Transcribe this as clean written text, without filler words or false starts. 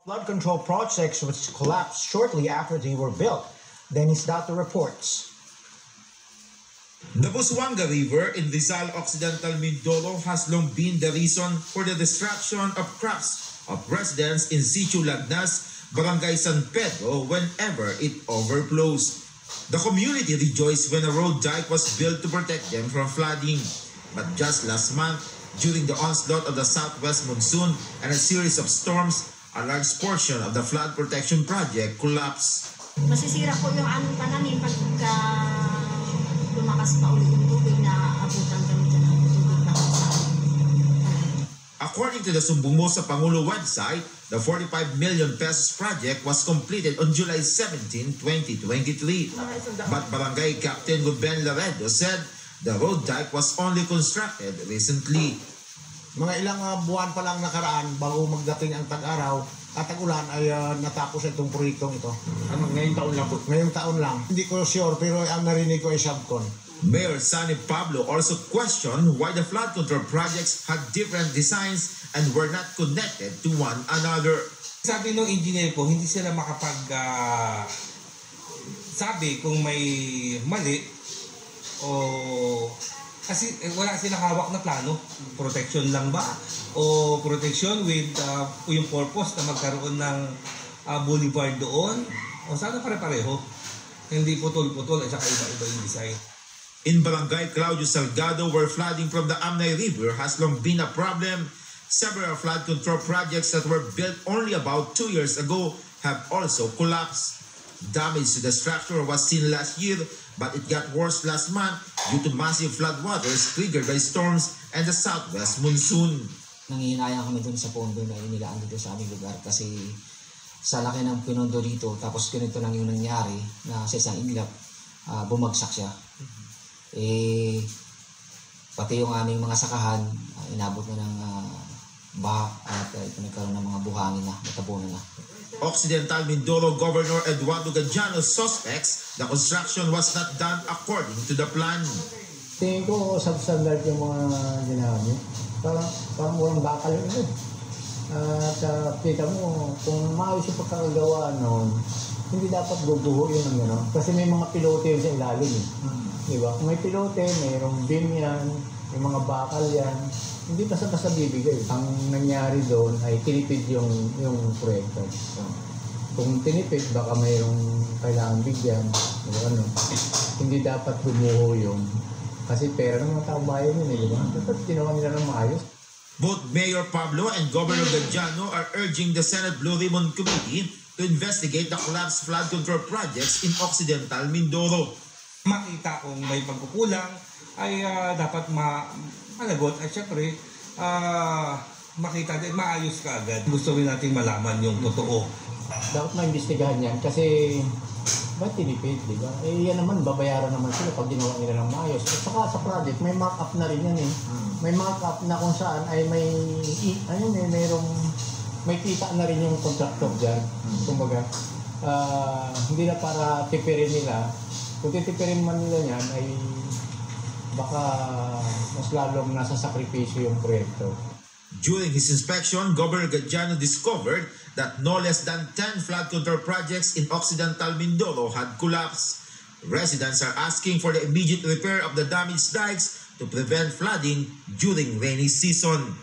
Flood control projects which collapsed shortly after they were built. Dennis Dato reports. The Busuanga River in Rizal Occidental Mindoro has long been the reason for the destruction of crops of residents in Sitio Lagnas, Barangay San Pedro whenever it overflows. The community rejoiced when a road dike was built to protect them from flooding. But just last month, during the onslaught of the southwest monsoon and a series of storms, a large portion of the flood protection project collapsed. Masisira po yung aming pananim pagka lumakas pa ulit yung tubig na abutan kami dyan ng tubig na According to the Sumbungo sa Pangulo website, the 45 million pesos project was completed on July 17, 2023. But Barangay Captain Ruben Laredo said the road dike was only constructed recently. Mga ilang buwan pa lang nakaraan bago magdating ang tag-araw at tag-ulan ay natapos itong proyektong ito. Ngayong taon lang po. Ngayong taon lang. Hindi ko sure pero ang narinig ko ay subcon. Mayor Sunny Pablo also questioned why the flood control projects had different designs and were not connected to one another. Sabi ng engineer ko, hindi sila sabi kung may mali o kasi wala silang hawak na plano. Protection lang ba? O protection with yung purpose na magkaroon ng boulevard doon? O sana pare-pareho? Hindi putol-putol at saka iba-iba yung design. In Barangay Claudio Salgado, where flooding from the Amnay River has long been a problem, several flood control projects that were built only about 2 years ago have also collapsed. Damage to the structure was seen last year, but it got worse last month due to massive floodwaters triggered by storms and the southwest monsoon. Nangihinayang kami dun sa pondo na inilaan dito sa aming lugar kasi sa laki ng pinondo dito tapos ganito lang yung nangyari na sa isang iglap bumagsak siya. Pati yung aming mga sakahan inabot na ng baha at nagkaroon ng mga buhangin na, natabunan na. Occidental Mindoro Governor Eduardo Gadiano suspects the construction was not done according to the plan. Tingin ko substandard yung mga ginawa niyo. Parang walang bakal yun. At kita mo, kung maayos yung pagkakagawa noon, hindi dapat guguho yun ng gano'n. Kasi may mga pilote yun sa ilalim. Diba? Kung may pilote, mayroong beam yan, may mga bakal yan. Hindi basta-basta bibigay. Ang nangyari doon ay tinipid yung proyekto. So, kung tinipid, baka mayroong kailangan bigyan. Ano, hindi dapat bumuho yung kasi pera ng mga taong bayan yun, di ba? Dapat ginawa nila ng maayos. Both Mayor Pablo and Governor Gadiano are urging the Senate Blue Ribbon Committee to investigate the collapsed flood control projects in Occidental Mindoro. Makita kung may pagkukulang ay dapat managot at syempre makita din, maayos ka agad. Gusto rin natin malaman yung totoo. Dapat maimbestigahan yan kasi ba't tinipid, di ba? Yan naman, babayaran naman sila pag ginawa nila ng maayos. At saka sa project, may mock-up na rin yan eh. May mock-up na kung saan ay may kita na rin yung contractor dyan. Kumbaga, hindi na para tipirin nila. Kung titipirin man nila yan, ay baka mas lalong nasa sakripisyo yung proyekto. During his inspection, Governor Gadiano discovered that no less than 10 flood control projects in Occidental Mindoro had collapsed. Residents are asking for the immediate repair of the damaged dikes to prevent flooding during rainy season.